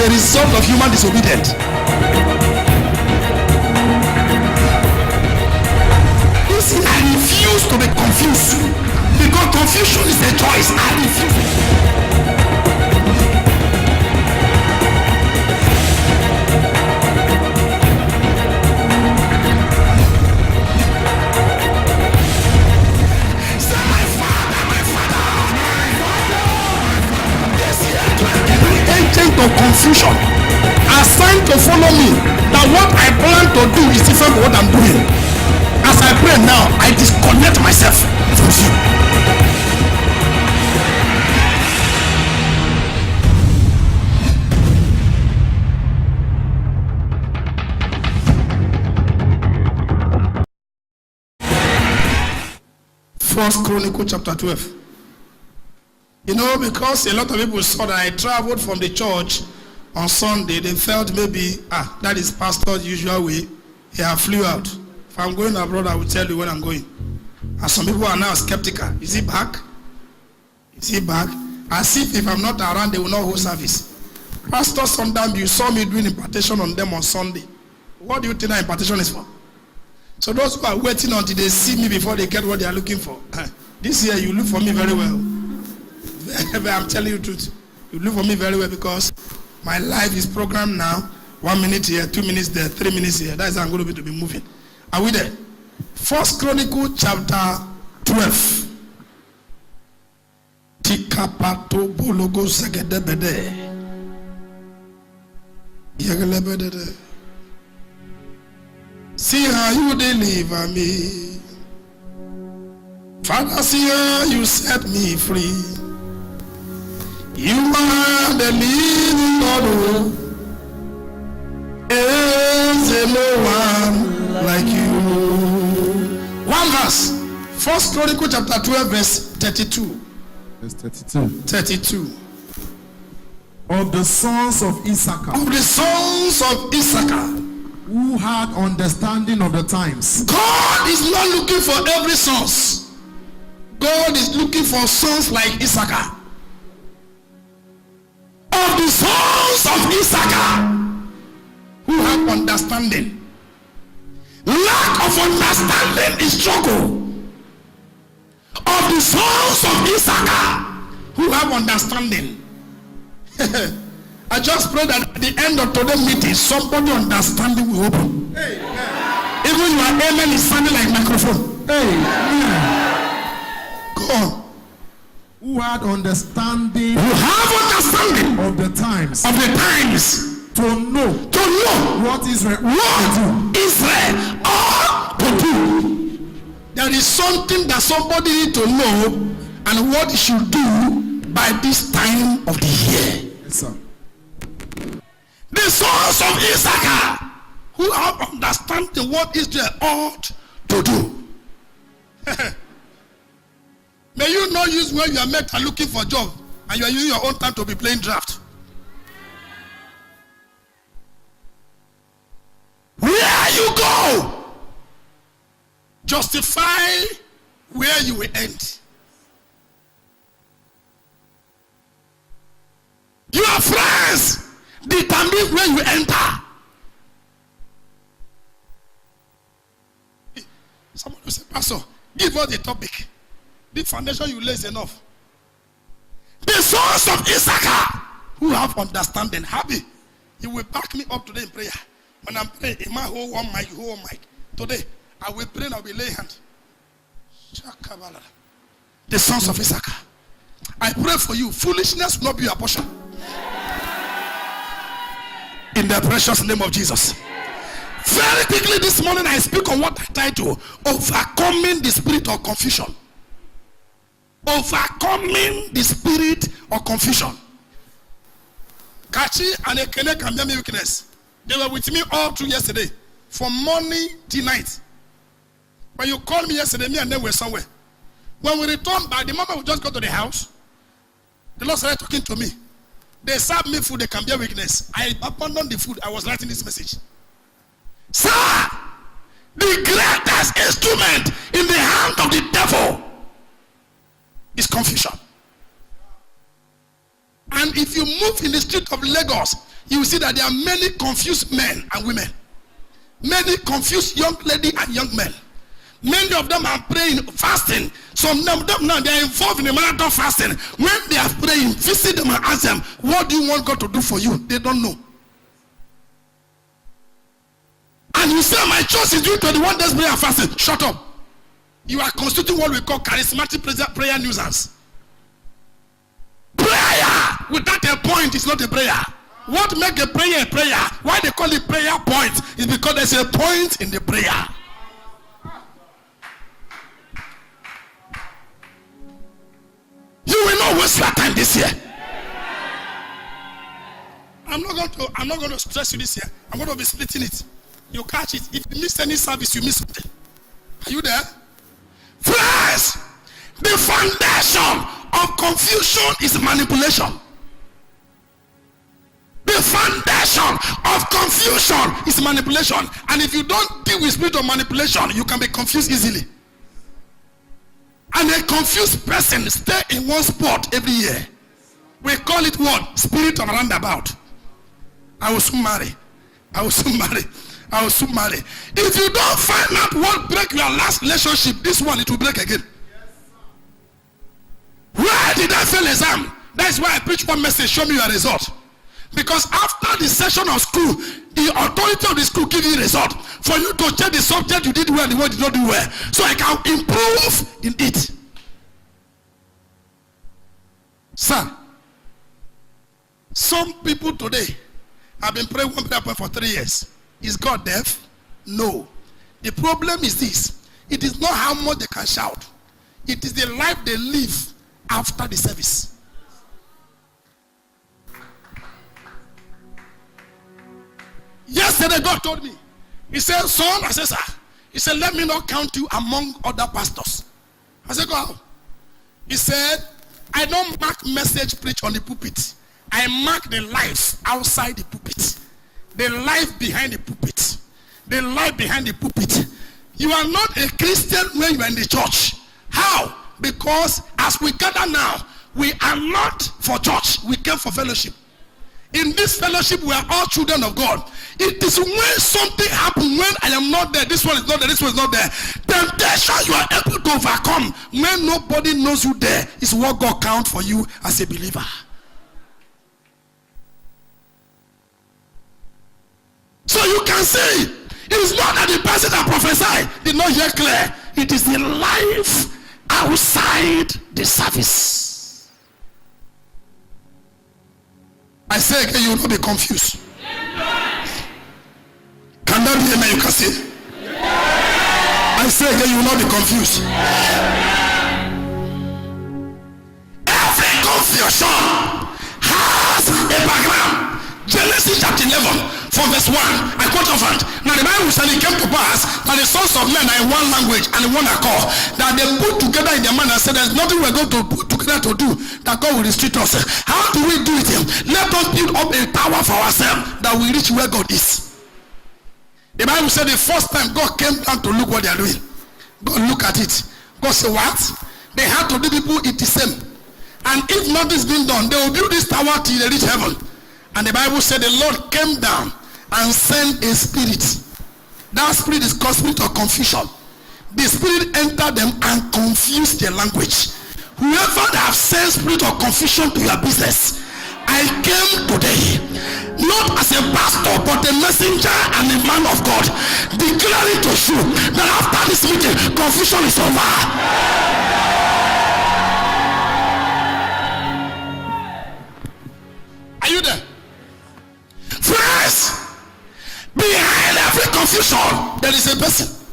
a result of human disobedience. You see, I refuse to be confused because confusion is a choice. I refuse. Agent of confusion assigned to follow me, that what I plan to do is different from what I'm doing. As I pray now, I disconnect myself from you. First Chronicles chapter 12. You know, because a lot of people saw that I traveled from the church on Sunday, they felt maybe, that is pastor's usual way. He flew out. If I'm going abroad, I will tell you when I'm going. And some people are now skeptical. Is he back? Is he back? As if I'm not around, they will not hold service. Pastor, sometimes you saw me doing impartation on them on Sunday. What do you think that impartation is for? So those who are waiting until they see me before they get what they are looking for. This year, you look for me very well. I'm telling you the truth. You look for me very well because my life is programmed now. 1 minute here, 2 minutes there, 3 minutes here. That's how I'm going to be moving. Are we there? First Chronicles chapter 12. Tikapato bologo segedebede. Yegelebede. See how you deliver me. Father, see how you set me free. You are the living God. There is no one like you. One verse. First Chronicles chapter 12 verse 32. Verse 32. 32. Of the sons of Issachar. Of the sons of Issachar. Who had understanding of the times. God is not looking for every sons. God is looking for sons like Issachar. Of the sons of Issachar who have understanding. Lack of understanding is struggle. Of the sons of Issachar who have understanding. I just pray that at the end of today's meeting, somebody understanding will open. Amen. Even your amen is sounding like microphone. Amen. Go on. Who had understanding. Who have understanding of the times. Of the times. To know. To know. What Israel ought to do. There is something that somebody need to know and what he should do by this time of the year. Yes, sir. The sons of Issachar who have understanding what Israel ought to do. May you not use when you are met and looking for a job and you are using your own time to be playing draft. Where you go, justify where you will end. Your friends determine where you enter. Someone will say, Pastor, give us the topic. The foundation you lay is enough. The sons of Issachar who have understanding. Happy. You will back me up today in prayer. When I'm praying, in my whole one mic, whole mic. Today, I will pray and I will lay hand. The sons of Issachar. I pray for you. Foolishness will not be your portion. In the precious name of Jesus. Very quickly this morning I speak on what I title overcoming the spirit of confusion. Overcoming the spirit of confusion. Kachi and Ekene can be weakness. They were with me all through yesterday, from morning till night. When you called me yesterday, me and them were somewhere. When we returned, by the moment we just got to the house, the Lord started talking to me. They served me food, they can bear weakness. I abandoned the food. I was writing this message. Sir, the greatest instrument in the hand of the devil is confusion. And if you move in the street of Lagos, you will see that there are many confused men and women. Many confused young lady and young men. Many of them are praying, fasting. Some of them now, they are involved in a marathon fasting. When they are praying, visit them and ask them, what do you want God to do for you? They don't know. And you say, my church is doing 21 days prayer and fasting. Shut up. You are constituting what we call charismatic prayer nuisance. Prayer without a point is not a prayer. What makes a prayer a prayer? Why they call it prayer point is because there's a point in the prayer. You will not waste your time this year. I'm not going to stress you this year. I'm going to be splitting it. You catch it. If you miss any service, you miss something. Are you there? First, the foundation of confusion is manipulation. The foundation of confusion is manipulation. And if you don't deal with spirit of manipulation, you can be confused easily. And a confused person stay in one spot every year. We call it what? Spirit of roundabout. I will soon marry. I will soon marry. I will soon marry. If you don't find out what break your last relationship, this one, it will break again. Where did I fail exam? That's why I preach one message, show me your result. Because after the session of school, the authority of the school give you a result. For you to check the subject you did well and the one you did not do well. So I can improve in it. Sir, some people today have been praying one prayer point for 3 years. Is God deaf? No. The problem is this. It is not how much they can shout. It is the life they live after the service. Yesterday God told me. He said, son, I said, sir. He said, let me not count you among other pastors. I said, go out. He said, I don't mark message preach on the pulpit. I mark the life outside the pulpit. The life behind the pulpit. The life behind the pulpit. You are not a Christian when you are in the church. How? Because as we gather now, we are not for church. We came for fellowship. In this fellowship, we are all children of God. It is when something happens, when I am not there, this one is not there, this one is not there. Temptation you are able to overcome when nobody knows you there is what God counts for you as a believer. So you can see, it is not that the person that prophesied did not hear clear. It is the life outside the service. I say again, you will not be confused. Can that be amen? You can say. I say again, you will not be confused. Every confusion has a background. Genesis chapter 11 from verse 1. I quote often. Now the Bible said it came to pass that the sons of men are in one language and in one accord, that they put together in their mind and said, there's nothing we're going to put together to do that God will restrict us. How do we do it? Let us build up a tower for ourselves that we reach where God is. The Bible said the first time God came down to look what they are doing. God look at it. God said, what? They had to do people it the same. And if nothing's been done, they will build this tower till they reach heaven. And the Bible said the Lord came down and sent a spirit. That spirit is called spirit of confusion. The spirit entered them and confused their language. Whoever that have sent spirit of confusion to your business, I came today, not as a pastor, but a messenger and a man of God, declaring to you that after this meeting, confusion is over. Are you there? Friends, behind every confusion, there is a person.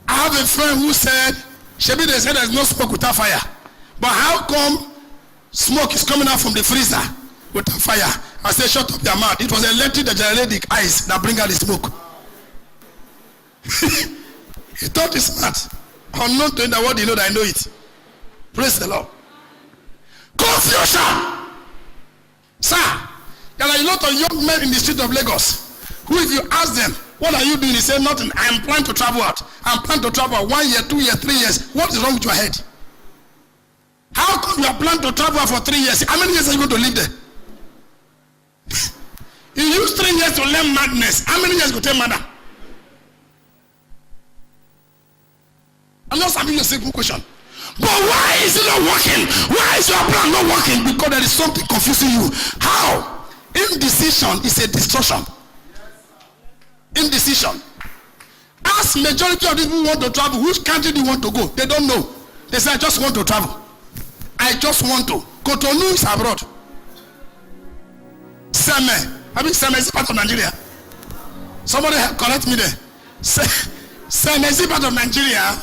I have a friend who said, Shebi, they said there's no smoke without fire. But how come smoke is coming out from the freezer without fire? I said, shut up your mouth. It was electric that generated the ice that bring out the smoke. He thought it's smart. Unknown to him that what you know that I know it. Praise the Lord. Confusion. Sir, there are a lot of young men in the street of Lagos who, if you ask them, what are you doing? He said, nothing. I am planning to travel out. I am planning to travel out 1 year, 2 years, 3 years. What is wrong with your head? How you are planning to travel for 3 years. How many years are you going to live there? You use 3 years to learn madness. How many years go take madam? I'm not asking you a simple question. But why is it not working? Why is your plan not working? Because there is something confusing you. How? Indecision is a distortion. Indecision. As majority of people want to travel, which country do you want to go? They don't know. They say, I just want to travel. I just want to. Cotonou is abroad. Seme. I mean, Seme is part of Nigeria. Somebody correct me there. Seme is part of Nigeria.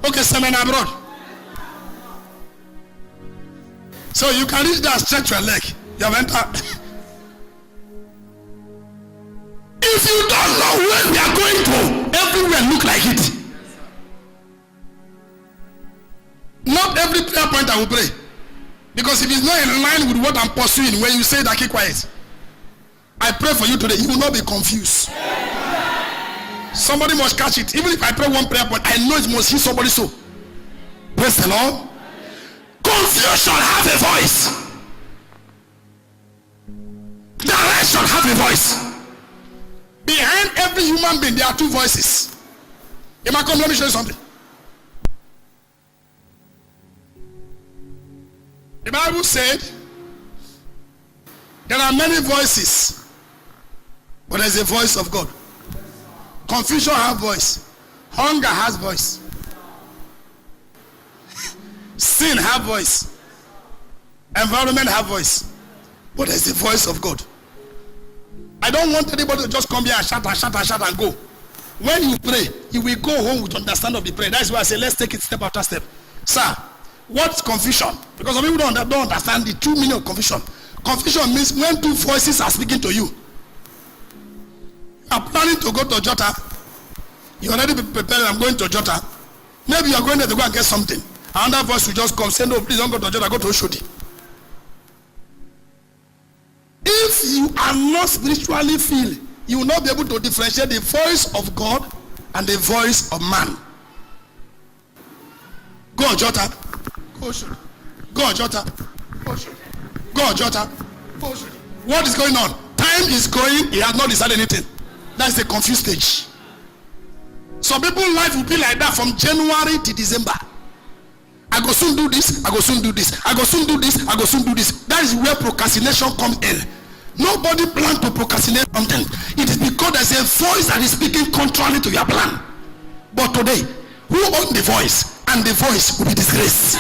Okay, Seme is abroad. So you can reach that, stretch your leg. You have entered. If you don't know where we are going to, everywhere look like it. Not every prayer point I will pray. Because if it's not in line with what I'm pursuing, when you say that, keep quiet. I pray for you today, you will not be confused. Somebody must catch it. Even if I pray one prayer point, I know it must hit somebody so. Praise the Lord. Confusion have a voice. Direction have a voice. Behind every human being, there are two voices. If I come, let me show you something. The Bible said there are many voices, but there's a voice of God. Confusion has voice. Hunger has voice. Sin has voice. Environment has voice. But there's a voice of God. I don't want anybody to just come here and shout and go. When you pray, you will go home with understanding of the prayer. That's why I say let's take it step after step. Sir, what's confusion? Because some people don't understand the true meaning of confusion. Confusion means when two voices are speaking to you. You are planning to go to Jota. You already prepared, I'm going to Jota. Maybe you are going there to go and get something. Another voice will just come, say, no, please don't go to Jota, go to Oshodi. If you are not spiritually filled, you will not be able to differentiate the voice of God and the voice of man. Go Jota. Go Oshodi. Go Jota. Go Oshodi. Go Jota. Go Oshodi. What is going on? Time is going, he has not decided anything. That's the confused stage. Some people's life will be like that from January to December. I go soon do this, I go soon do this, I go soon do this, I go soon do this. That is where procrastination comes in. Nobody plans to procrastinate something. It is because there's a voice that is speaking contrary to your plan. But today, who owns the voice? And the voice will be disgraced.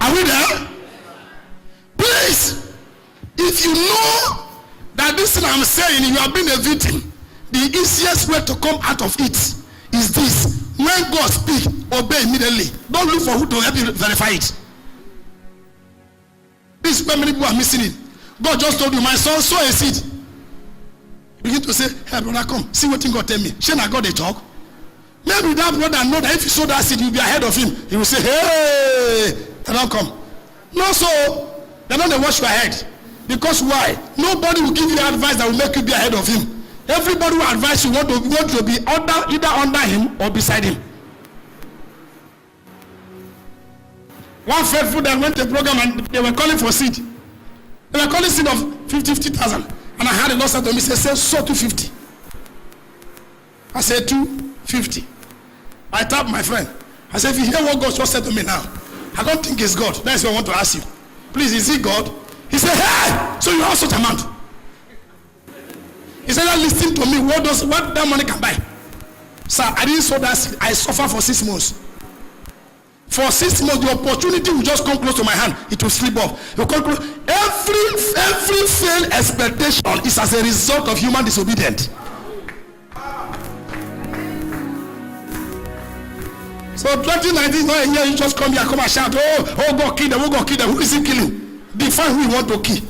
Are we there? Please, if you know that this thing I'm saying, you have been a victim, the easiest way to come out of it is this. When God speaks, obey immediately. Don't look for who to help you verify it. This is where many people are missing it. God just told you, my son, sow a seed. Begin to say, hey brother, come, see what God tell me. Shall I God they talk? Maybe that brother know that if you sow that seed, you'll be ahead of him. He will say, hey, they don't come. No, so they don't watch your head. Because why? Nobody will give you advice that will make you be ahead of him. Everybody will advise you want to be either under him or beside him. One faithful that went to a program and they were calling for seed. They were calling seed of 50,000. And I had a Lord said to me, say, so 250. I said 250. I tapped my friend. I said, if you hear what God just said to me now, I don't think it's God. That's what I want to ask you. Please, is it God? He said, hey, so you have such amount. He said, listen to me, what that money can buy. Sir, I didn't sow that seed. I suffered for 6 months. For 6 months, the opportunity will just come close to my hand. It will slip off. It will come close. Every failed expectation is as a result of human disobedience. So 2019 is not a year you just come here, come and shout, oh God kill them, oh God kill them. Who is he killing? Define who you want to kill.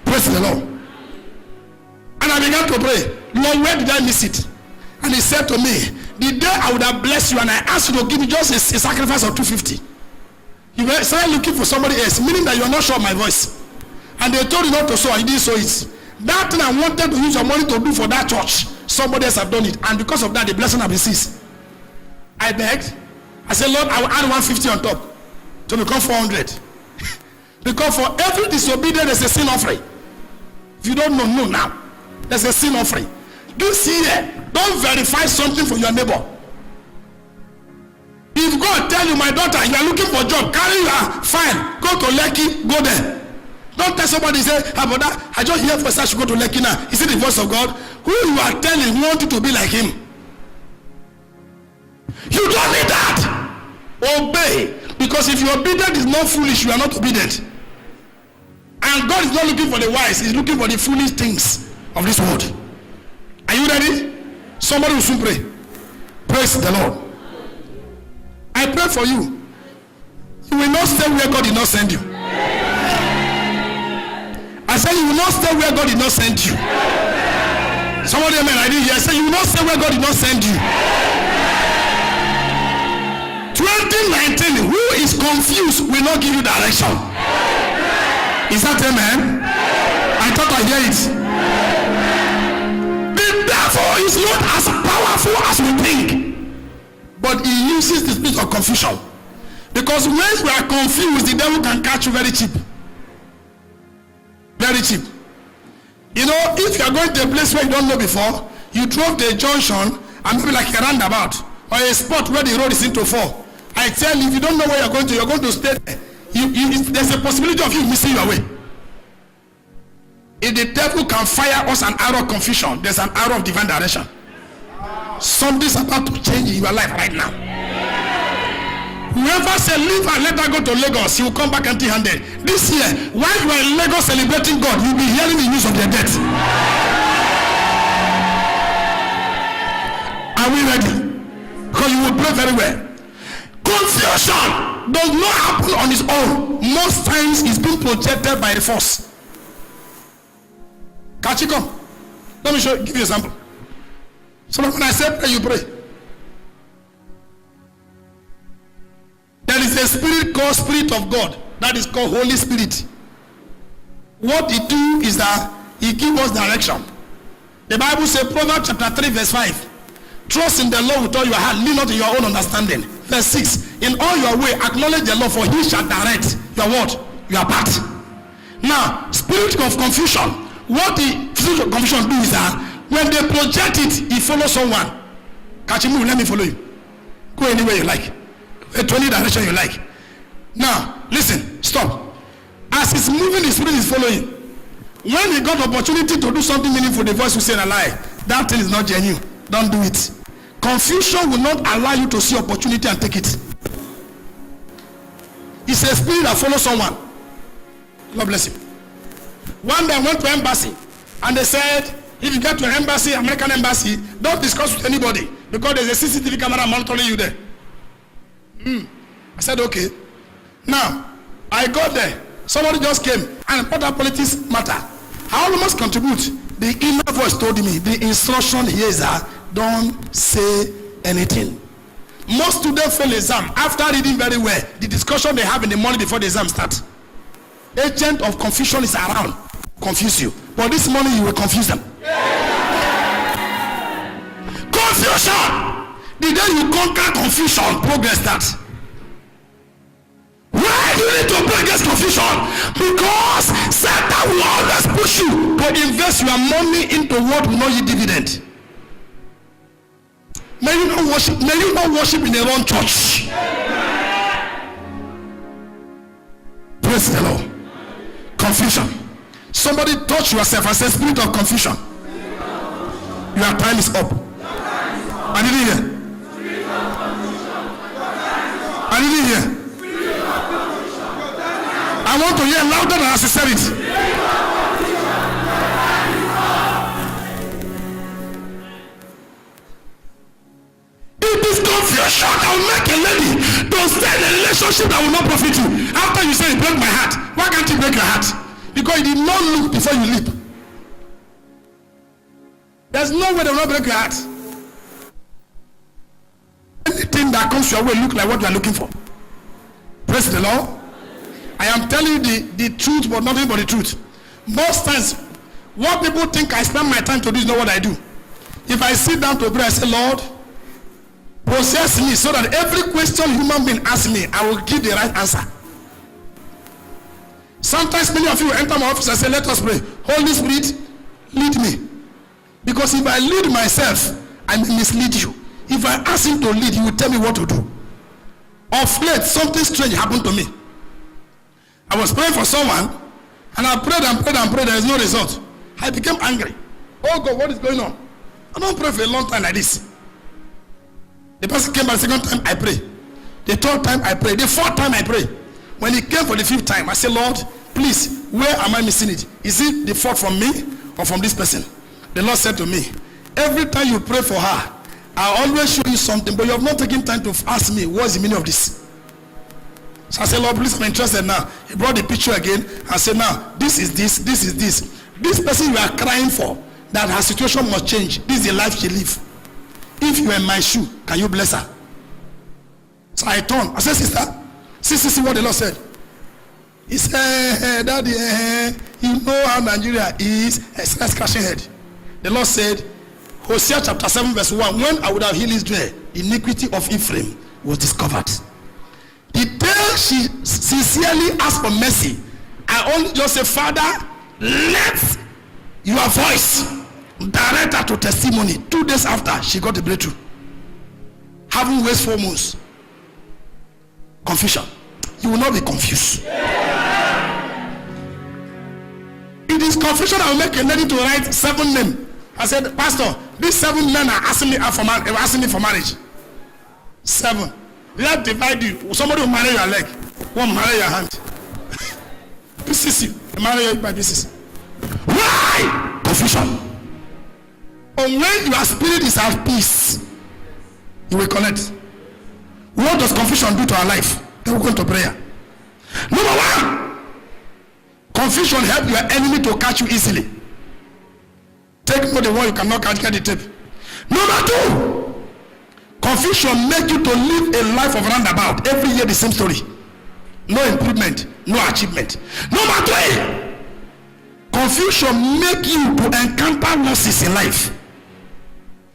Praise the Lord. And I began to pray, Lord, where did I miss it? And he said to me, the day I would have blessed you and I asked you to give me just a sacrifice of 250. You started looking for somebody else, meaning that you are not sure of my voice. And they told you not to sow and you didn't sow it. That thing I wanted to use your money to do for that church, somebody else have done it. And because of that, the blessing have been ceased. I begged, I said, Lord, I will add 150 on top to become 400. Because for every disobedience, there's a sin offering. If you don't know now, there's a sin offering. This year, don't verify something for your neighbor. If God tell you, my daughter, you are looking for a job, carry your file, go to Lekki, go there. Don't tell somebody, say, ah, brother, I just hear for such, go to Lekki now. Is it the voice of God? Who you are telling want you to be like him? You don't need that. Obey. Because if your obedience is not foolish, you are not obedient. And God is not looking for the wise, he's looking for the foolish things of this world. Are you ready? Somebody will soon pray. Praise the Lord. I pray for you. You will not stay where God did not send you. I said you will not stay where God did not send you. Somebody, amen, I didn't hear. I said you will not stay where God did not send you. 2019, who is confused will not give you direction. Is that amen? I thought I hear it. The devil is not as powerful as we think, but he uses the spirit of confusion. Because when we are confused, the devil can catch you very cheap. Very cheap. You know, if you are going to a place where you don't know before, you drove the junction and maybe like a roundabout or a spot where the road is into four. I tell you, if you don't know where you're going to stay there. There's a possibility of you missing your way. If the devil can fire us an arrow of confusion, there's an arrow of divine direction. Something's about to change in your life right now. Whoever said leave and let her go to Lagos, he will come back empty-handed. This year, while you are in Lagos celebrating God, you'll be hearing the news of their death. Are we ready? Because you will pray very well. Confusion does not happen on its own. Most times it's being projected by the force. Catch it, come. Let me give you an example. So when I say pray, you pray. There is a spirit called Spirit of God. That is called Holy Spirit. What he do is that he gives us direction. The Bible says, Proverbs chapter 3 verse 5. Trust in the Lord with all your heart, lean not to your own understanding. Verse 6. In all your way, acknowledge the Lord, for he shall direct your what? Your path. Now, spirit of confusion. What the spirit of confusion do is that when they project it, he follows someone. Catch him, let me follow you. Go anywhere you like. To any direction you like. Now, listen, stop. As he's moving, the spirit is following. When he got opportunity to do something meaningful, the voice will say a lie. That thing is not genuine. Don't do it. Confusion will not allow you to see opportunity and take it. It's a spirit that follows someone. God bless him. One day I went to embassy and they said, if you get to an embassy, American embassy, don't discuss with anybody because there's a CCTV camera monitoring you there. I said, okay. Now, I got there. Somebody just came and what that politics matter. I almost contribute. The inner voice told me, the instruction here is that don't say anything. Most students fail exam after reading very well. The discussion they have in the morning before the exam starts. Agent of confusion is around. Confuse you. But this morning you will confuse them. Confusion. The day you conquer confusion, progress starts. Why do you need to pray against confusion? Because Satan will always push you to invest your money into what will not yield dividend. May you not worship in the wrong church. Praise the Lord. Confusion. Somebody touch yourself and say, spirit of confusion. Your time is up. I didn't hear. I didn't hear. I want to hear louder than as you said it. It is confusion that will make a lady to stay in a relationship that will not profit you. After you say, break my heart. Why can't you break your heart? Because you did not look before you leap. There's no way they will not break your heart. Anything that comes your way look like what you are looking for. Praise the Lord. I am telling you the truth, but nothing but the truth. Most times, what people think I spend my time to do is not what I do. If I sit down to pray, I say, Lord, Possess me so that every question human being asks me, I will give the right answer. Sometimes many of you enter my office and say, let us pray. Holy Spirit, lead me. Because if I lead myself, I may mislead you. If I ask him to lead, he will tell me what to do. Of late, something strange happened to me. I was praying for someone, and I prayed and prayed and prayed. There is no result. I became angry. Oh God, what is going on? I don't pray for a long time like this. The person came by the second time, I pray. The third time, I pray. The fourth time, I pray. When he came for the fifth time, I said, Lord, please, where am I missing it? Is it the fault from me or from this person? The Lord said to me, every time you pray for her, I always show you something, but you have not taken time to ask me, what's the meaning of this? So I said, Lord, please, I'm interested now. He brought the picture again. I said, now, this is this, this is this. This person you are crying for, that her situation must change. This is the life she lives. If you are in my shoe, can you bless her? So I turned. I said, sister, see what the Lord said. He said, Daddy, you know how Nigeria is. Started scratching head. The Lord said, Hosea chapter 7 verse 1, when I would have healed Israel, iniquity of Ephraim was discovered. The day she sincerely asked for mercy, I only just say, Father, let your voice direct her to testimony. 2 days after, she got the breakthrough. Having wasted 4 months. Confusion. You will not be confused. It is confusion that will make a lady to write 7 names. I said, Pastor, these 7 men are asking me for marriage. 7. Let's divide you. Somebody will marry your leg. One marry your hand. Pieces you. Marry you by pieces. Why? Confusion. But when your spirit is at peace, you will connect. What does confusion do to our life? Then we go into prayer. Number 1, confusion helps your enemy to catch you easily. Take note the one you cannot catch, get the tape. Number 2, confusion make you to live a life of roundabout. Every year the same story. No improvement, no achievement. Number 3, confusion make you to encounter losses in life.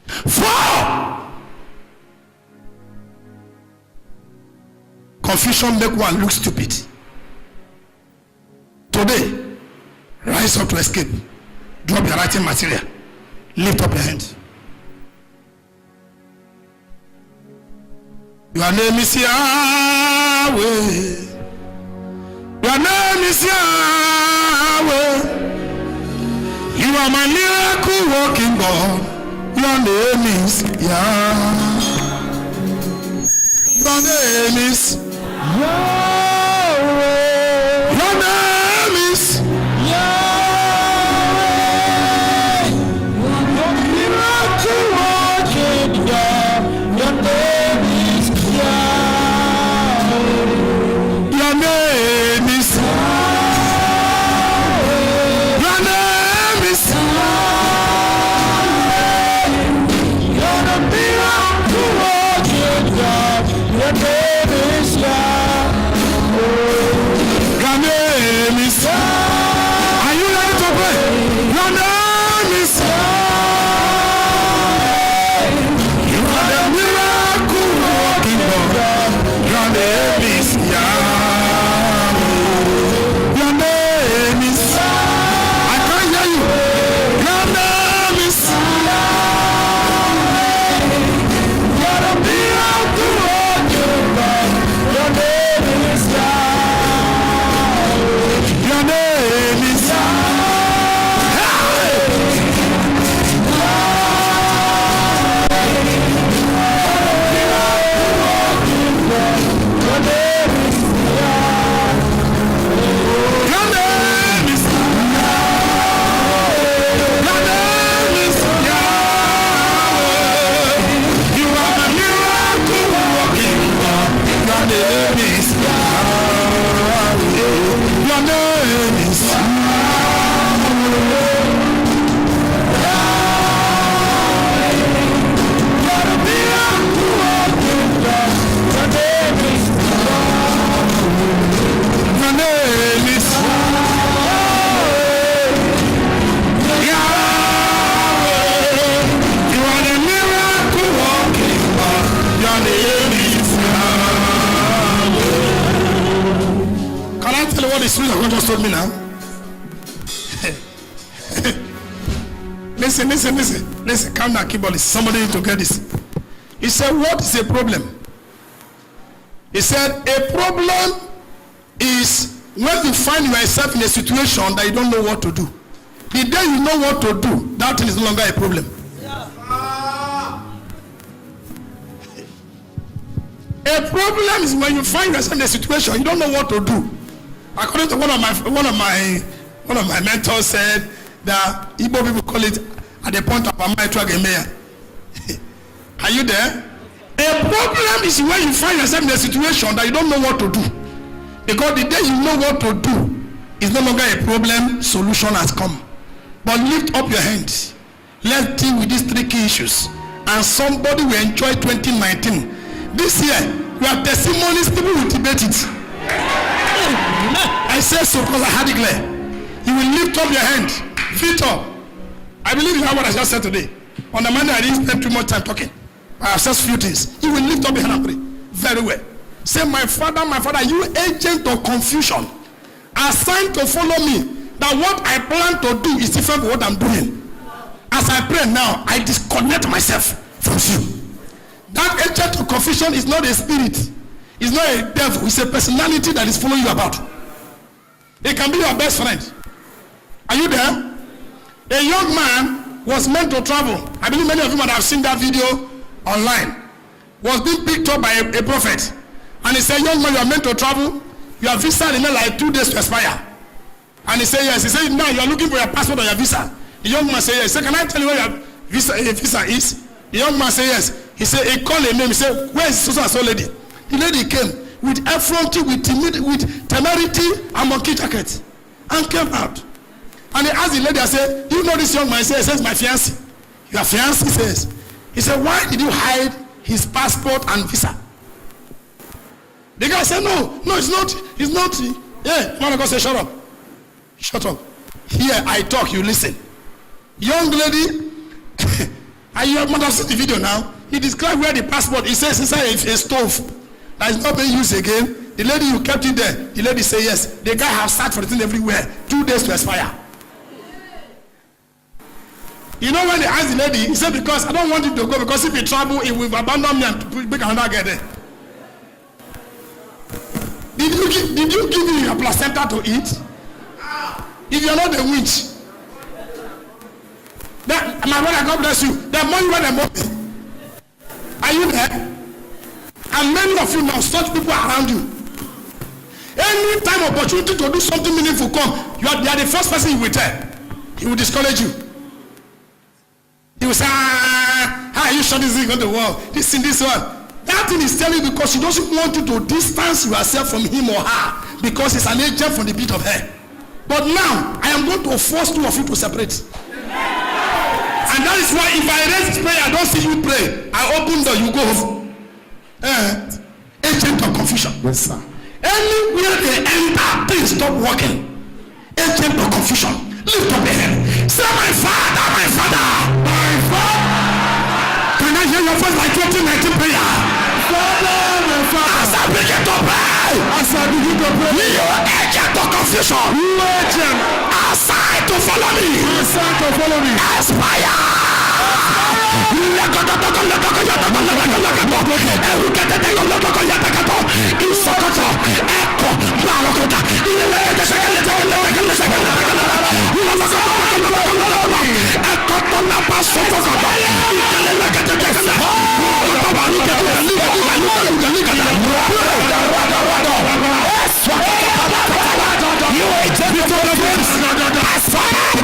4, confusion make one look stupid. Today, rise up to escape. Drop your writing material. Lift up your hand. Your name is Yahweh. Your name is Yahweh. You are my miracle working God. Your name is Yahweh. Your name is Yahweh. Your name is Yahweh. Your miracle working God. Your name is Yahweh. Your name is Yahweh. Your name is Yahweh. You're the miracle working God. Your name is Yahweh. Your name is Yahweh. Are you ready to pray? Your name is Yahweh. You are the miracle working God. Your name is Yahweh. the Spirit of God just told me now. Listen, calm down, keyboardist. Somebody need to get this. He said, what is a problem? He said, a problem is when you find yourself in a situation that you don't know what to do. The day you know what to do, that thing is no longer a problem. A problem is when you find yourself in a situation you don't know what to do. According to one of my mentors said that Igbo people call it at the point of Amaitwagemeya. Are you there? A problem is when you find yourself in a situation that you don't know what to do. Because the day you know what to do, it's no longer a problem, solution has come. But lift up your hands. Let's deal with these 3 key issues. And somebody will enjoy 2019. This year, your testimonies, people will debate it. I say so because I had it clear. You will lift up your hand. Victor, I believe you know what I just said today. On the Monday, I didn't spend too much time talking. I have said a few things. You will lift up your hand and pray. Very well. Say, my father, you agent of confusion, assigned to follow me, that what I plan to do is different from what I'm doing. As I pray now, I disconnect myself from you. That agent of confusion is not a spirit. It's not a devil. It's a personality that is following you about. It can be your best friend. Are you there? A young man was meant to travel. I believe many of you might have seen that video online. Was being picked up by a prophet. And he said, young man, you are meant to travel. Your visa remains like 2 days to expire. And he said, yes. He said, now you are looking for your passport or your visa. The young man said, yes. He said, can I tell you where your visa is? The young man said, yes. He said, he called a name. He said, where is so lady? The lady came with effrontery, with temerity, and monkey jacket. And came out. And he asked the lady, I said, do you know this young man? He says, my fiancé. Your fiancé? He says. He said, why did you hide his passport and visa? The guy said, no, it's not. Yeah, man of God said, shut up. Shut up. Here, I talk, you listen. Young lady, I might have seen the video now. He described where the passport, he says inside a stove that is not being used again. The lady, you kept it there. The lady said yes. The guy has searched for the thing everywhere. 2 days to expire. You know when they asked the lady, he said, because I don't want him to go, because if he travel, he will abandon me and make another guy there. Did you give him your placenta to eat? If you're not a witch, that, my brother, God bless you. The money where the money. Are you there? And many of you now, such people around you. Any time opportunity to do something meaningful come, they are the first person he will tell. He will discourage you. He will say, how are you sure this is going to work? This one. That thing is telling you because she doesn't want you to distance yourself from him or her because it's an agent from the pit of hell. But now, I am going to force 2 of you to separate. And that is why if I raise prayer, I don't see you pray. I open the you go. Agent of confusion. Yes, sir. Anywhere they enter, things stop working. Agent of confusion. Lift up your hand. Say, my father, my father. My father. Can I hear your voice like 2019 prayer? Father, my father. As I begin to pray. You agent of confusion. You agent. Assigned to follow me. Aspire.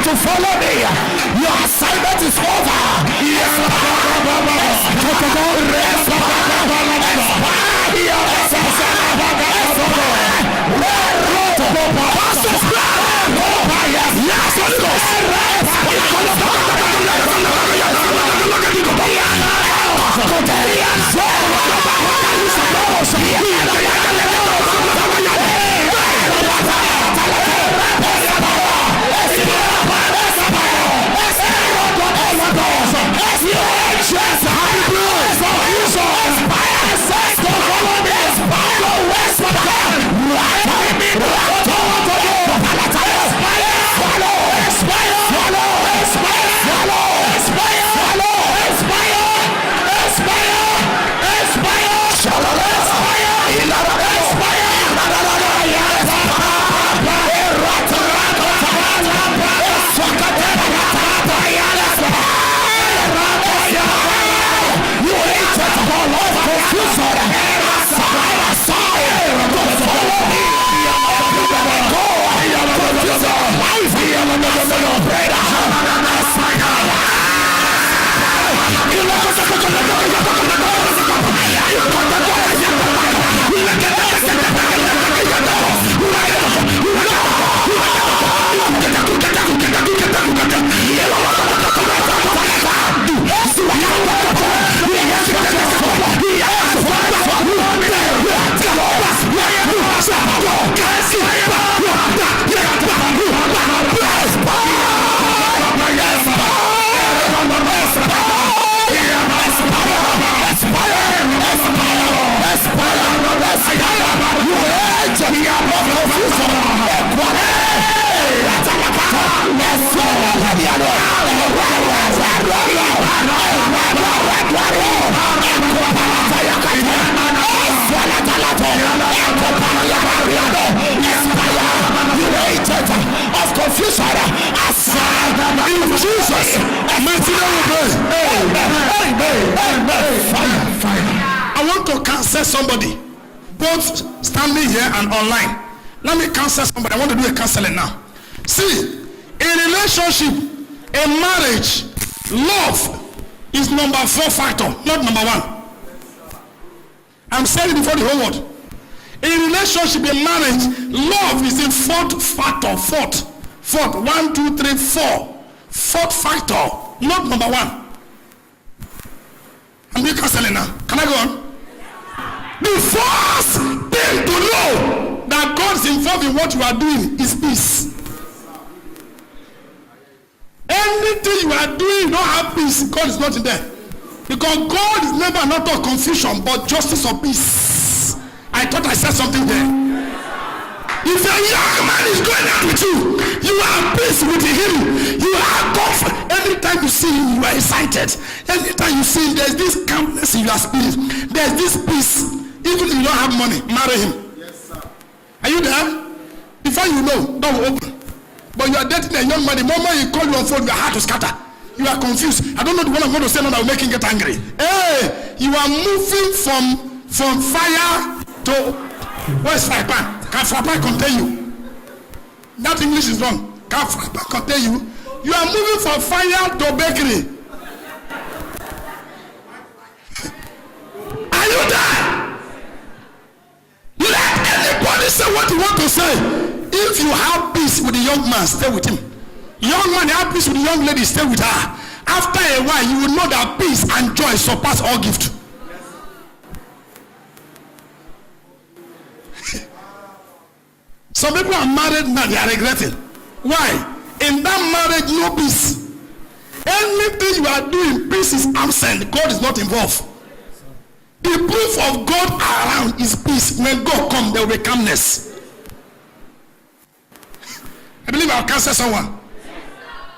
To follow me, your assignment is over. today we pray. Fire. I want to counsel somebody, both standing here and online. Let me counsel somebody. I want to do a counseling now. See, a relationship, a marriage, love is number 4 factor, not number 1. I'm saying it before the whole world. In relationship, in marriage, love is the 4th factor. Fourth. 1, 2, 3, 4. 4th factor, not number 1. I'm doing counseling now. Can I go on? The first thing to know that God is involved in what you are doing is peace. Anything you are doing, you don't have peace, God is not in there. Because God is never an author of confusion, but justice of peace. I thought I said something there. If a young man is going out with you, you are peace with him. You are comfort. Anytime you see him, you are excited. Anytime you see him, there's this calmness in your spirit. There's this peace. Even if you don't have money, marry him. Yes, sir. Are you there? Before you know, door will open. But you are dating a young man. The moment you call you on phone, your heart will scatter. You are confused. I don't know the one I'm going to say now that will make him get angry. Hey, you are moving from fire to where's fire pan? Can fire pan contain you? That English is wrong. Can fire pan contain you? You are moving from fire to bakery. Are you there? Let anybody say what you want to say. If you have peace with the young man, stay with him. Young man, have peace with the young lady, stay with her. After a while, you will know that peace and joy surpass all gift. Some people are married now, they are regretting. Why? In that marriage, no peace. Anything you are doing, peace is absent. God is not involved. The proof of God around is peace. When God comes, there will be calmness. I believe I'll counsel someone.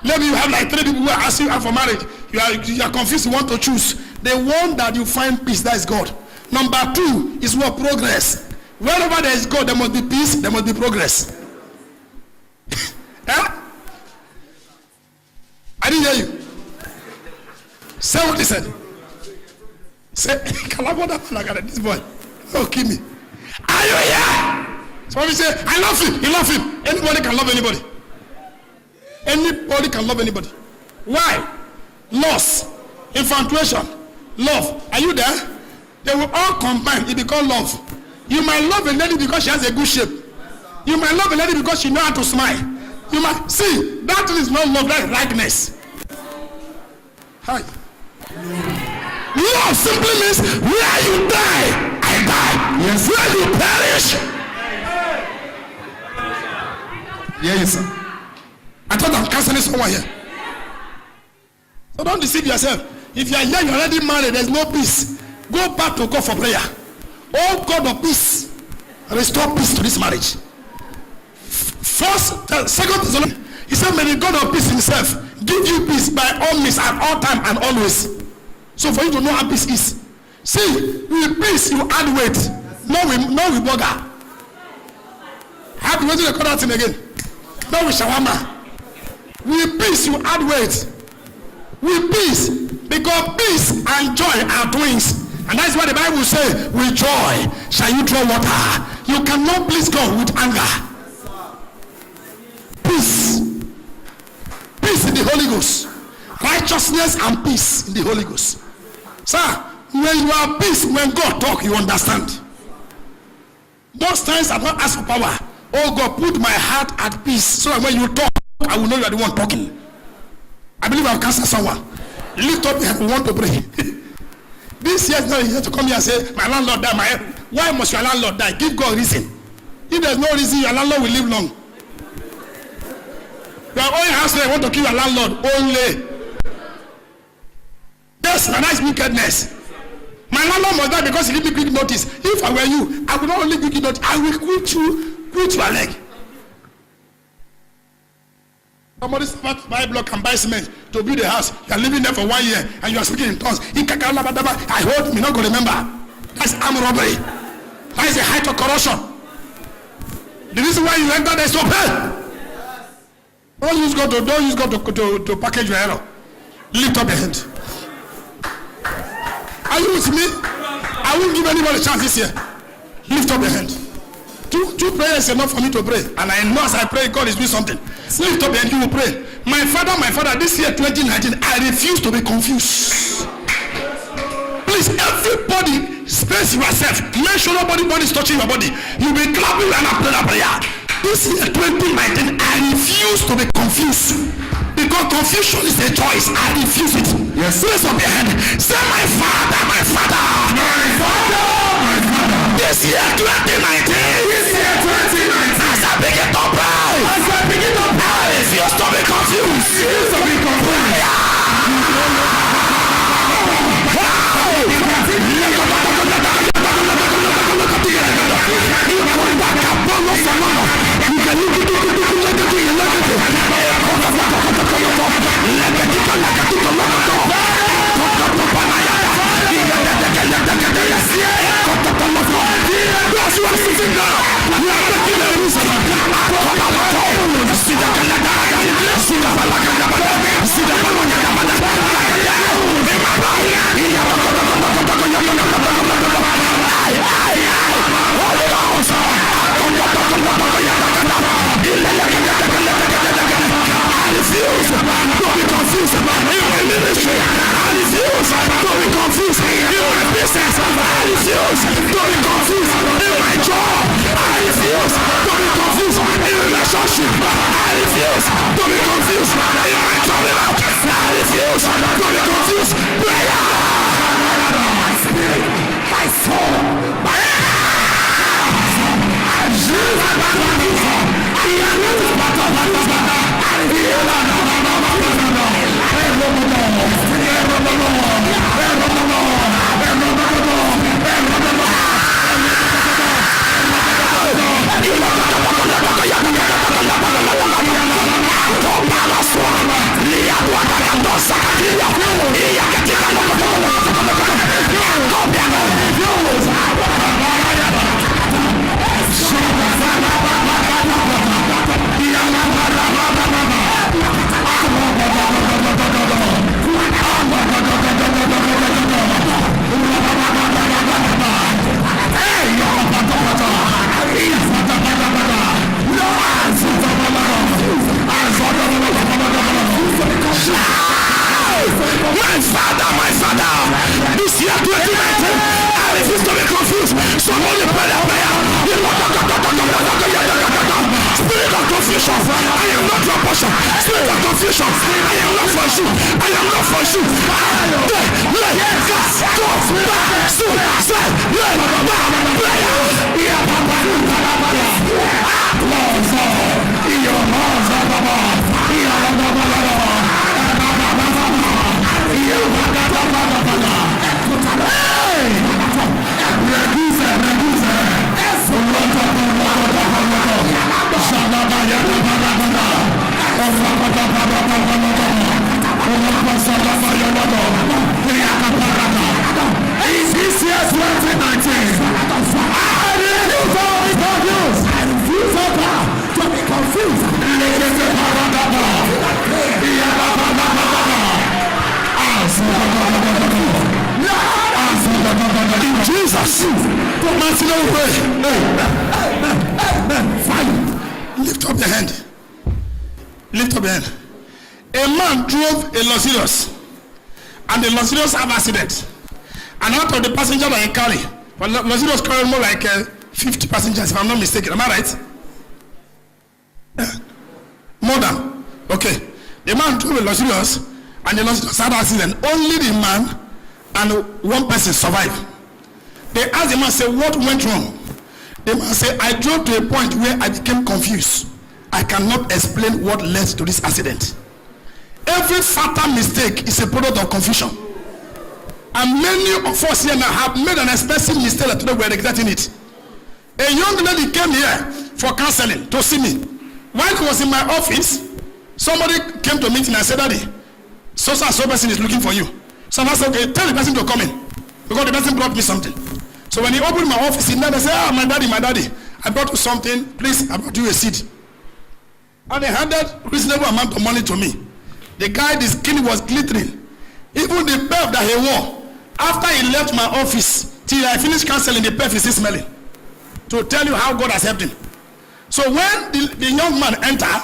Maybe you have like 3 people who are asking you for marriage. You are confused, you want to choose. The one that you find peace, that is God. Number 2 is what? Progress. Wherever there is God, there must be peace, there must be progress. Huh? I didn't hear you. Say what he said. Say, this boy. Oh, kill me. Are you here? Somebody say, I love him. You love him. Anybody can love anybody. Anybody can love anybody. Why? Loss, infatuation, love. Are you there? They will all combine. It becomes love. You might love a lady because she has a good shape. You might love a lady because she knows how to smile. You might see that is not love, that is likeness. Hi. Love simply means where you die, I die. Yes. Where you perish. Yes, sir. I thought I'm counseling someone here. So don't deceive yourself. If you are here, you're already married, there's no peace. Go back to God for prayer. Oh God of peace, restore peace to this marriage. Second Thessalonians, he said, may the God of peace himself give you peace by all means at all time and always. So for you to know how peace is. See, with peace you add weight. No we burger. How do you call that thing again? No with shawarma. With peace you add weight. With peace, because peace and joy are twins. And that's why the Bible says, with joy shall you draw water. You cannot please God with anger. Peace. Peace in the Holy Ghost. Righteousness and peace in the Holy Ghost. Sir, when you are peace, when God talk, you understand. Those times I don't ask for power. Oh God, put my heart at peace. So that when you talk, I will know you are the one talking. I believe I'll cancel someone. Lift up your hand, we want to pray. This year is not easy to come here and say, my landlord died. Why must your landlord die? Give God reason. If there's no reason, your landlord will live long. Your own house, you want to kill your landlord only. Yes, and that's wickedness. My landlord must die because he gave me quick notice. If I were you, I would not only give you notice, I will quit your leg. Somebody start buy block and buy cement to build a house. You are living there for 1 year and you are speaking in tongues. I hold me not going to remember. That's armed robbery. That is the height of corruption. The reason why you enter there is to pay. Don't use God to package your error. Lift up your hand. Are you with me? I won't give anybody a chance this year. Lift up your hand. Two prayers enough for me to pray. And I know as I pray, God is doing something. Lift up your hand, you will pray. My father, this year 2019, I refuse to be confused. Please, everybody, space yourself. Make sure nobody is touching your body. You'll be clapping and after that prayer. This year 2019, I refuse to be confused. Because confusion is a choice. I refuse it. Yes. Raise up your hand. Say, my father, my father. My father, my father. This year 2019. This year 2019. As I begin to pray. As I begin to pray. I refuse to be confused. Refuse to be confused. Lift up your hand. Lift up your hand. A man drove a Luxurious, and the Luxurious have accident. And out of the passenger that he carry, but Luxurious carry more like 50 passengers, if I'm not mistaken. Am I right? Yeah. More than. Okay. The man drove a Luxurious, and the Luxurious had accident. Only the man and one person survived. They asked the man, say, what went wrong? The man said, I drove to a point where I became confused. I cannot explain what led to this accident. Every fatal mistake is a product of confusion. And many of us here now have made an expensive mistake that today we are regretting it. A young lady came here for counseling to see me. While he was in my office, somebody came to meet me and said, Daddy, so person is looking for you. So I said, okay, tell the person to come in. Because the person brought me something. So when he opened my office, he said, my daddy, I brought you something. Please, I brought you a seed. And they handed reasonable amount of money to me. The guy, the skin was glittering. Even the perf that he wore, after he left my office, till I finished counseling, the perf is still smelling. To tell you how God has helped him. So when the young man entered,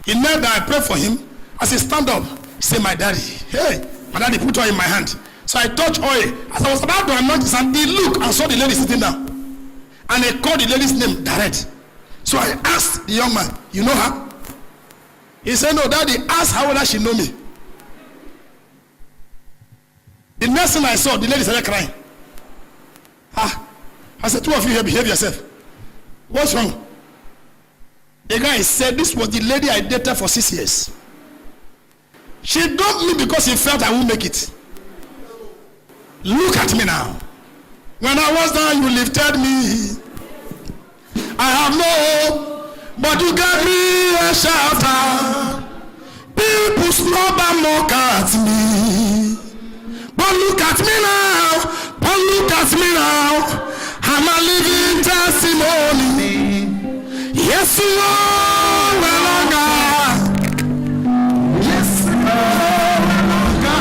he knelt down, I prayed for him. As he stand up, he said, my daddy, hey, my daddy put oil in my hand. So I touched oil. As I was about to anoint his hand, he looked and saw the lady sitting down. And he called the lady's name direct. So I asked the young man, you know her? He said, no, daddy, ask her whether she know me. The next thing I saw, the lady started crying. I said, two of you here, behave yourself. What's wrong? The guy said, this was the lady I dated for 6 years. She dumped me because he felt I won't make it. Look at me now. When I was down, you lifted me. I have no hope, but you gave me a shelter. People snub and mock at me. But look at me now. But look at me now. I'm a living testimony. Yes, you are no longer. Yes, you are no longer.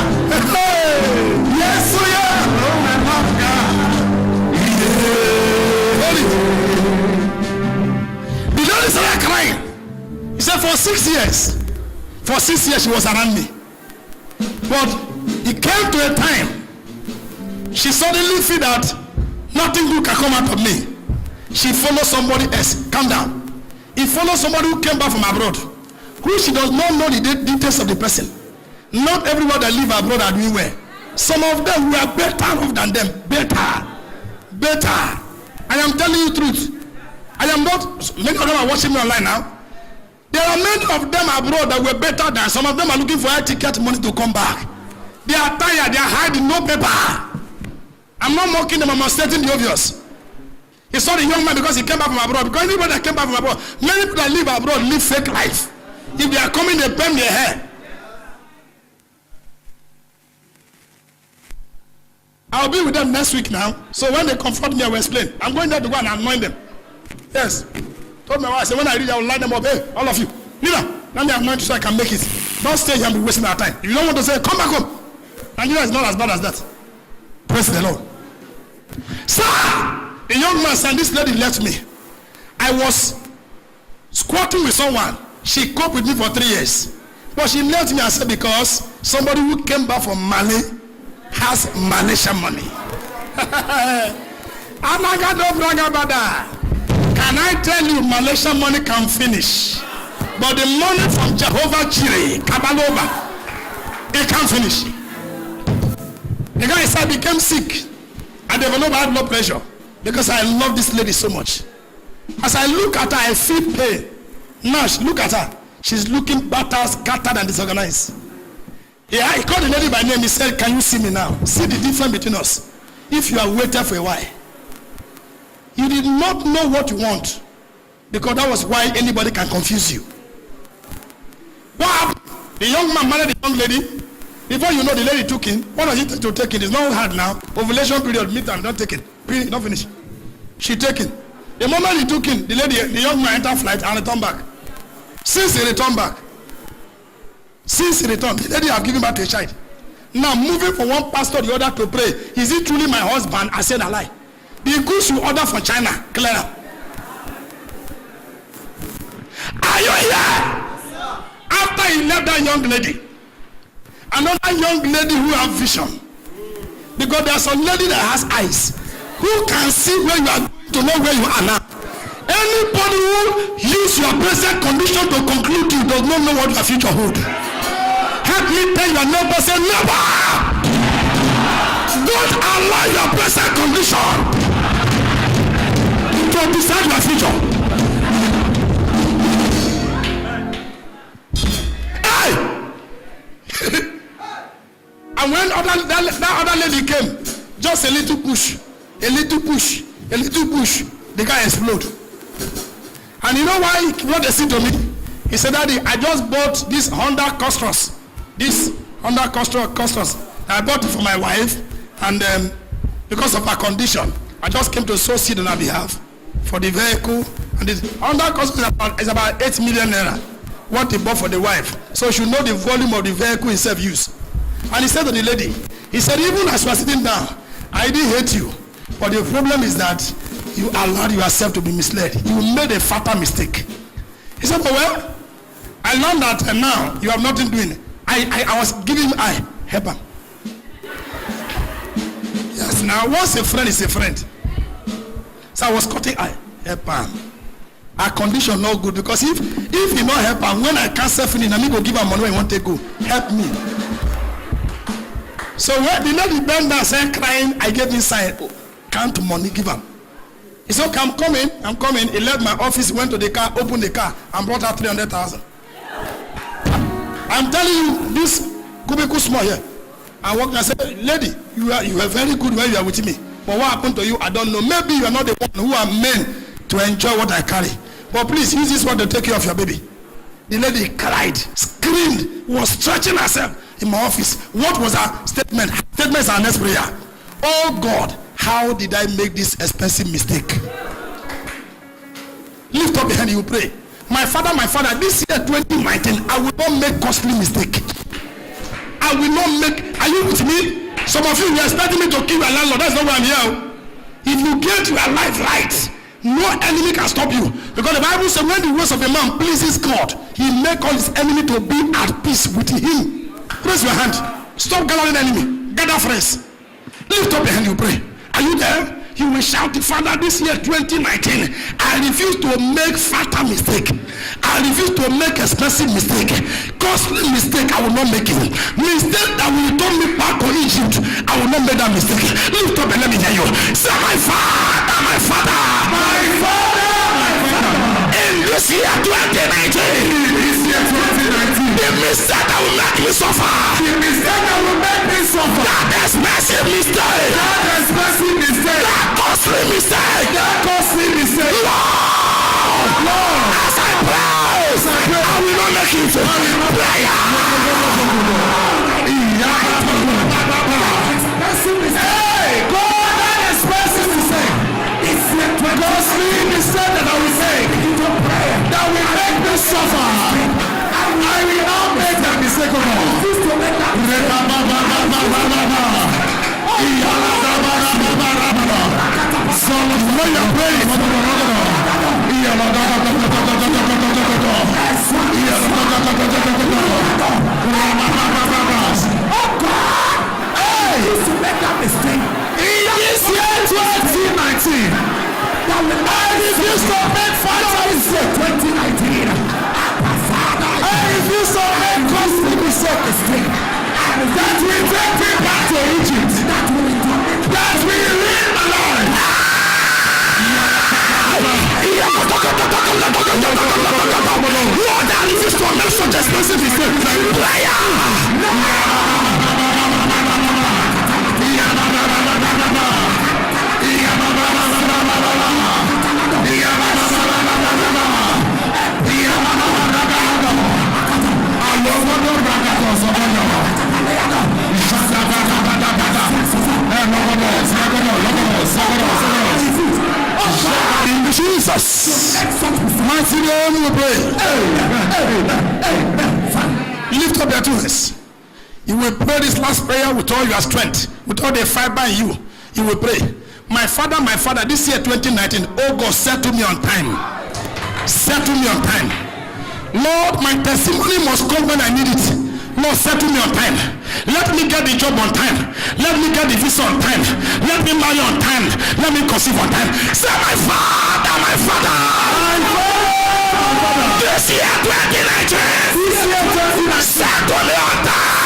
Yes, you are no longer. The Lord started crying. He said, for 6 years. For 6 years she was around me. But it came to a time she suddenly feel that nothing good can come out of me. She followed somebody else. Calm down. He followed somebody who came back from abroad, who she does not know the details of the person. Not everyone that live abroad are doing well. Some of them were better off than them. Better. I am telling you the truth. I am not. Many of them are watching me online now. There are many of them abroad that were better than. Some of them are looking for air ticket money to come back. They are tired. They are hiding. No paper. I'm not mocking them. I'm stating the obvious. He saw the young man because he came back from abroad. Because anybody that came back from abroad, many people that live abroad live fake life. If they are coming, they perm their hair. I'll be with them next week now. So when they confront me, I will explain. I'm going there to go and anoint them. Yes. Told my wife, I said, when I read, I will line them up. Hey, all of you. Leader, let me anoint you so I can make it. Don't stay here and be wasting our time. If you don't want to say, come back home. Nigeria is not as bad as that. Praise the Lord. Sir! The young man said, this lady left me. I was squatting with someone. She coped with me for 3 years. But she left me, I said, because somebody who came back from Mali has Malaysian money. I'm not going to brag about that. Can I tell you, Malaysian money can finish. But the money from Jehovah Jireh, Kabalova, it can't finish. The guy said, I became sick. I developed high blood pressure. Because I love this lady so much. As I look at her, I feel pain. Now, look at her. She's looking battered, scattered, and disorganized. Yeah, he called the lady by name. He said, can you see me now? See the difference between us. If you have waited for a while. You did not know what you want. Because that was why anybody can confuse you. What happened? The young man married the young lady. Before you know, the lady took him. What does it take to take it? It's not hard now. Ovulation period, midterm, don't take it. Not finish. She taken. The moment he took in, the young man entered flight and returned back. Since he returned, the lady have given back to a child. Now moving from one pastor to the other to pray. Is it truly my husband? I said a lie. The goods you order from China, clear. Are you here? After he left that young lady, another young lady who have vision. Because there's a lady that has eyes. Who can see where you are to know where you are now? Anybody who use your present condition to conclude you does not know what your future holds. Help me tell your neighbor, say never. Don't allow your present condition to decide your future. Hey! And when that other lady came, just a little push. The guy exploded. And you know why? What they said to me? He said, Daddy, I just bought this Honda Costos. I bought it for my wife. And because of her condition, I just came to sow seed on her behalf for the vehicle. And this Honda Costos is about 8 million naira. What he bought for the wife. So you should know the volume of the vehicle himself used. And he said to the lady, he said, even as you are sitting down, I didn't hate you. But the problem is that you allowed yourself to be misled. You made a fatal mistake. He said, oh, well, I learned that and now you have nothing doing. I was giving him eye. Help him. Yes, now once a friend is a friend. So I was cutting eye. Help him. Our condition not good because if he not help him, when I can't self in, I need to give him money when I want to go. Help me. So when the lady bent down, said crying, I gave him sign. Oh, count money, give him. He said, okay, I'm coming. He left my office, went to the car, opened the car, and brought out 300,000. I'm telling you, this cubicle small here. I walked and said, lady, you are very good when you are with me. But what happened to you, I don't know. Maybe you are not the one who are meant to enjoy what I carry. But please use this one to take care of your baby. The lady cried, screamed, was stretching herself in my office. What was her statement? Statements are next prayer. Oh God, how did I make this expensive mistake? Lift up your hand, you pray. My father, this year 2019, I will not make costly mistake. I will not make, are you with me? Some of you are expecting me to kill a landlord. That's not why I'm here. If you get your life right, no enemy can stop you. Because the Bible says when the words of a man pleases God, he make all his enemy to be at peace with him. Raise your hand. Stop gathering enemy. Gather friends. Lift up your hand, you pray. Are you there? You will shout, Father, this year 2019, I refuse to make fatal mistake. I refuse to make expensive mistake. Costly mistake, I will not make it. Mistake that will return me back to Egypt, I will not make that mistake. Lift up and let me hear you. Say, my Father, my Father, my Father, my Father. In this year 2019, the mistake that will make me suffer. The mistake that will make me suffer. That expensive mistake. That expensive mistake. That costly mistake. That costly mistake. Lord, as I pray, I will not make it. Prayer. Hey, God, that expensive mistake. It's a costly mistake that I will make. That will make me suffer. I will not make that mistake of all. So when you're praying, hey, to make that mistake. This year 2019, I refuse to make fatal mistake. 2019. I refuse to make costly mistake. That will take me back to Egypt. That will lead my life. Lord, I refuse to make such expensive mistake. In Jesus' mighty name we pray. Lift up your two hands. You will pray this last prayer with all your strength, with all the fiber in you. You will pray, my Father, this year 2019, oh God, settle me on time. Settle me on time. Lord, my testimony must come when I need it. Lord, settle me on time. Let me get the job on time. Let me get the visa on time. Let me marry on time. Let me conceive on time. Say, my Father, my Father. This year 2019. Settle me on time.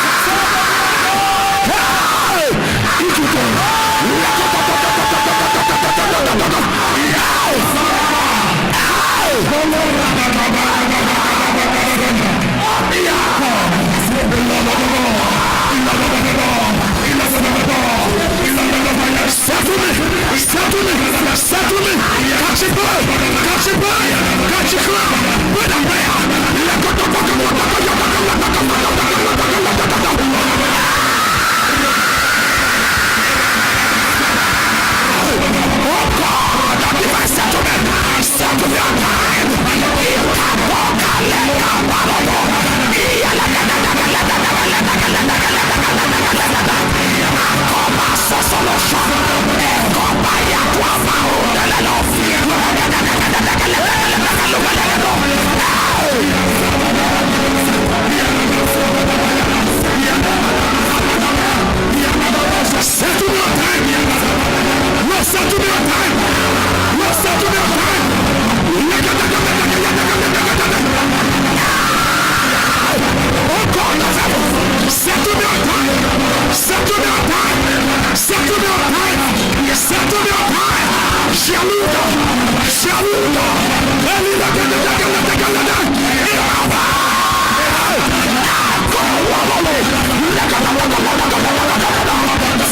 Settle me. Catch it, catch it, with a oh God, if I settle me on time. You can walk,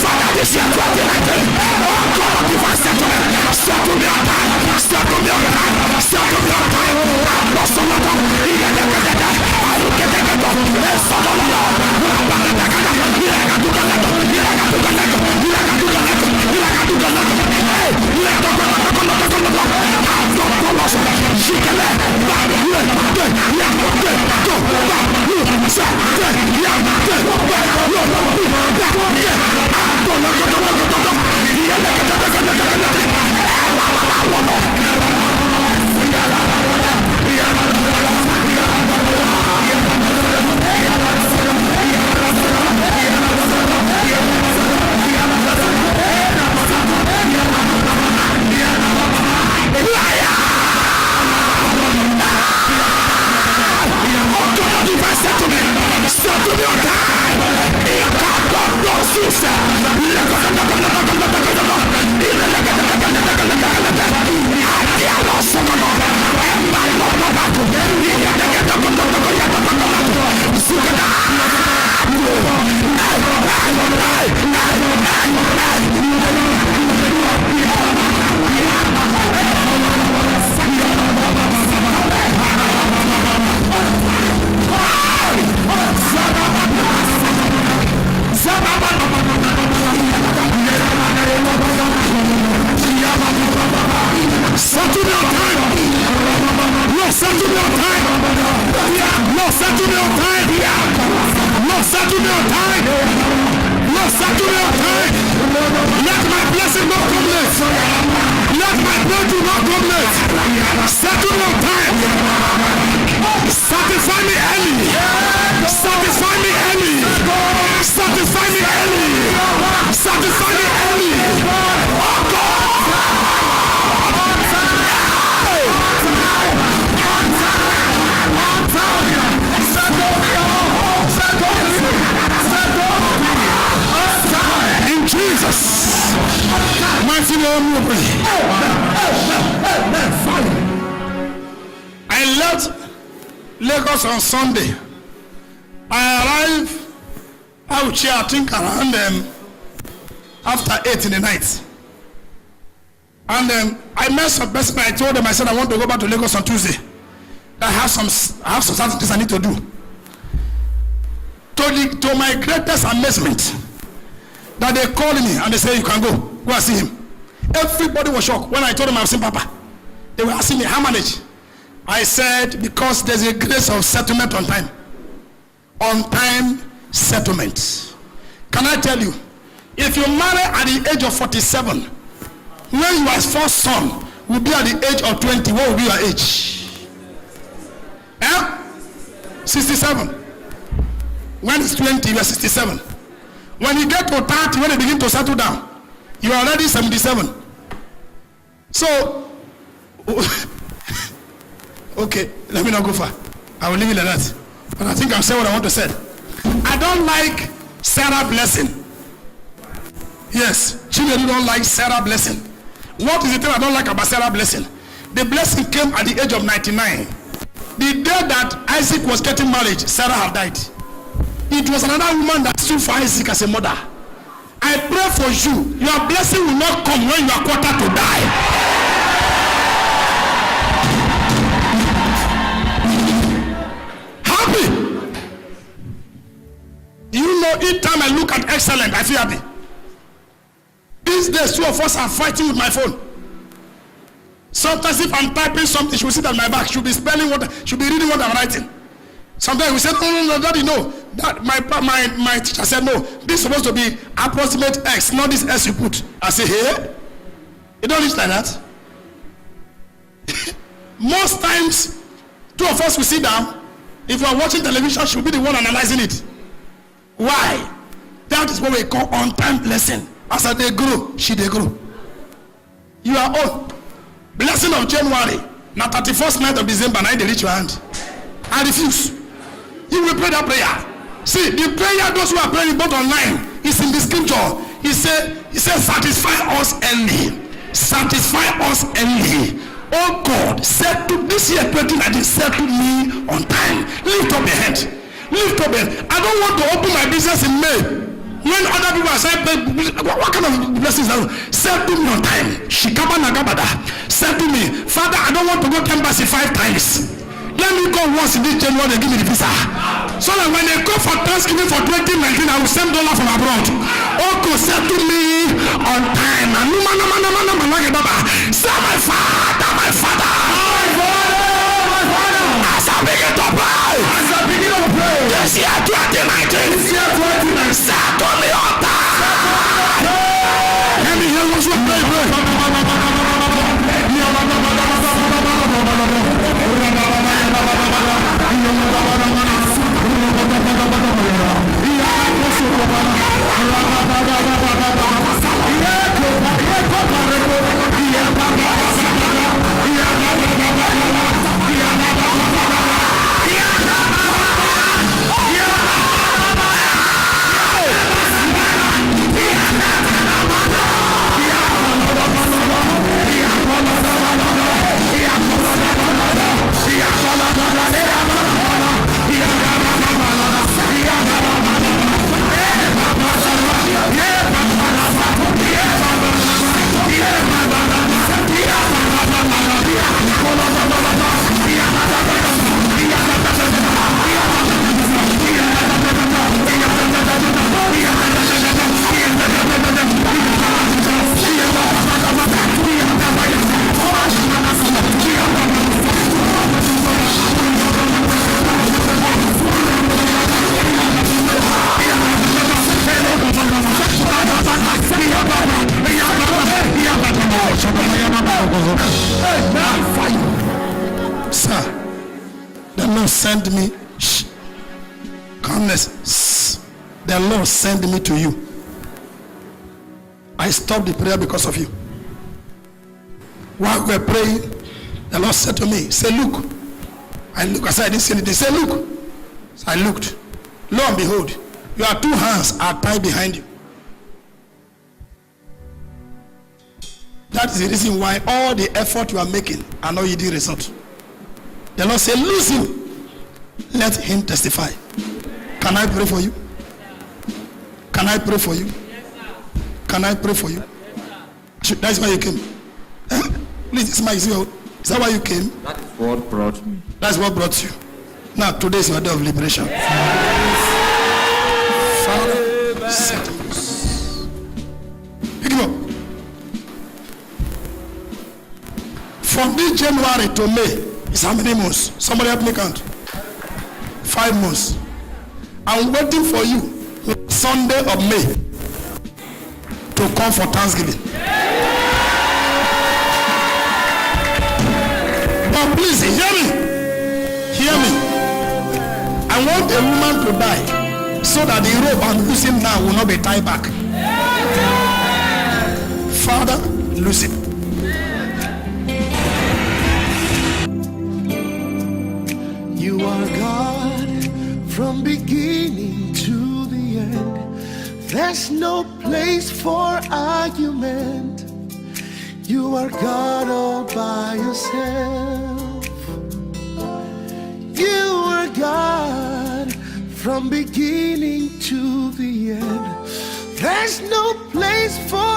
Father, this year 2019, oh God, divine settlement. Settle me on time. Settle me on time. Settle me on time. I'm not so long. I look at the ghetto. Let's follow the Lord. I left Lagos on Sunday. I arrived out here, I think around after 8 in the night. And I met some person. I told them, I said I want to go back to Lagos on Tuesday. I have some certain things I need to do. To my greatest amazement, that they called me and they said, you can go and see him. Everybody was shocked when I told them I was seeing Papa. They were asking me, how manage? I said, because there's a grace of settlement on time. On time settlement. Can I tell you, if you marry at the age of 47, when your first son will be at the age of 20, what will be your age? 67. When it's 20, you are 67. When you get to 30, when you begin to settle down, you are already 77. So, okay, let me not go far. I will leave it like that. But I think I'll say what I want to say. I don't like Sarah blessing. Yes, children don't like Sarah blessing. What is the thing I don't like about Sarah blessing? The blessing came at the age of 99. The day that Isaac was getting married, Sarah had died. It was another woman that stood for Isaac as a mother. I pray for you. Your blessing will not come when you are quarter to die. Happy. You know, each time I look at excellent, I feel happy. These days, two of us are fighting with my phone. Sometimes if I'm typing something, she will sit at my back. She'll be spelling what, she'll be reading what I'm writing. Sometimes we said, no, Daddy, no. That my teacher said, no, this is supposed to be approximate X, not this S you put. I say, hey, you don't reach like that. Most times, two of us will sit down. If you are watching television, she'll be the one analyzing it. Why? That is what we call on-time blessing. As they grow, they grow. You are old. Blessing of January, now 31st night of December, now they reach your hand. I refuse. You will pray that prayer. See, the prayer those who are praying both online is in the scripture. He said, satisfy us early. Satisfy us early. Oh God, settle see a person that is settle me on time. Lift up your hand. Lift up your hand. I don't want to open my business in May. When other people are saying, what kind of blessings are those? Settle me on time. Shikaba Nagabada. Settle me. Father, I don't want to go to embassy 5 times. Let me go once in this January, they give me the visa. So that when they go for Thanksgiving for 2019, I will send $1 from abroad. Okay, settle me on time. Say my father, my father. As I begin to pray. This year 2019. Settle me on time. Let me hear what you pray. Sir, the Lord sent me. Shh. Calmness. The Lord sent me to you. I stopped the prayer because of you. While we were praying, the Lord said to me, say, look. I look. I said, I didn't see anything. Say, look. So I looked. Lo and behold, your 2 hands are tied behind you. That is the reason why all the effort you are making are not yielding result. The Lord said, lose him. Let him testify. Can I pray for you? Can I pray for you? Can I pray for you? That's why you came. Please, this mic is here. Is that why you came? That is what brought me. That's what brought you. Now, today is your day of liberation. Father, set him loose. Pick him up. From this January to May is how many months? Somebody help me count. 5 months. I'm waiting for you Sunday of May to come for Thanksgiving. But please hear me. Hear me. I want a woman to die so that the rope I'm losing now will not be tied back. Father, lose it. You are God from beginning to the end. There's no place for argument. You are God all by yourself. You are God from beginning to the end. There's no place for